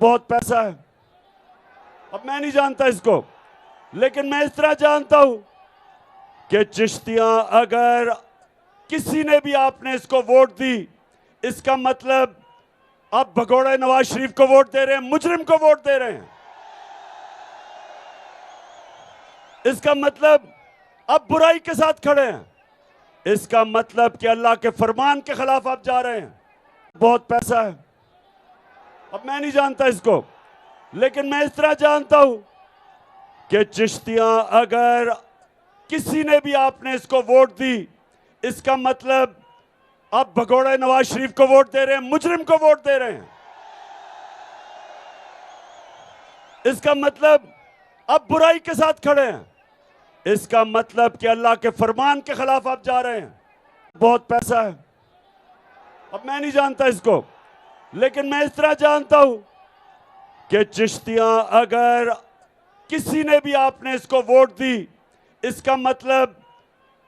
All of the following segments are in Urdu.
بہت پیسہ ہے. اب میں نہیں جانتا اس کو, لیکن میں اس طرح جانتا ہوں کہ چشتیاں اگر کسی نے بھی آپ نے اس کو ووٹ دی, اس کا مطلب آپ بھگوڑے نواز شریف کو ووٹ دے رہے ہیں, مجرم کو ووٹ دے رہے ہیں. اس کا مطلب آپ برائی کے ساتھ کھڑے ہیں. اس کا مطلب کہ اللہ کے فرمان کے خلاف آپ جا رہے ہیں. بہت پیسہ ہے. اب میں نہیں جانتا اس کو, لیکن میں اس طرح جانتا ہوں کہ چشتیاں اگر کسی نے بھی آپ نے اس کو ووٹ دی, اس کا مطلب آپ بھگوڑے نواز شریف کو ووٹ دے رہے ہیں, مجرم کو ووٹ دے رہے ہیں. اس کا مطلب آپ برائی کے ساتھ کھڑے ہیں. اس کا مطلب کہ اللہ کے فرمان کے خلاف آپ جا رہے ہیں. بہت پیسہ ہے. اب میں نہیں جانتا اس کو, لیکن میں اس طرح جانتا ہوں کہ چشتیاں اگر کسی نے بھی آپ نے اس کو ووٹ دی, اس کا مطلب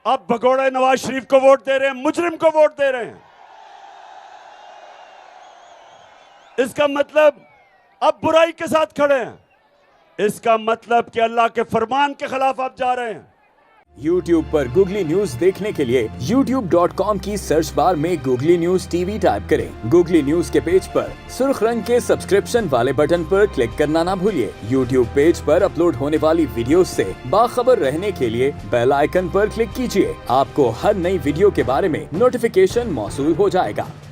آپ بھگوڑے نواز شریف کو ووٹ دے رہے ہیں, مجرم کو ووٹ دے رہے ہیں. اس کا مطلب آپ برائی کے ساتھ کھڑے ہیں. اس کا مطلب کہ اللہ کے فرمان کے خلاف آپ جا رہے ہیں. YouTube پر گوگلی نیوز دیکھنے کے لیے youtube.com کی سرچ بار میں googly news T V type کریں. گوگلی نیوز کے پیج پر سرخ رنگ کے سبسکرپشن والے بٹن پر کلک کرنا نہ بھولیے. YouTube پیج پر اپلوڈ ہونے والی ویڈیوز سے باخبر رہنے کے لیے بیل آئیکن پر کلک کیجیے. آپ کو ہر نئی ویڈیو کے بارے میں نوٹیفیکیشن موصول ہو جائے گا.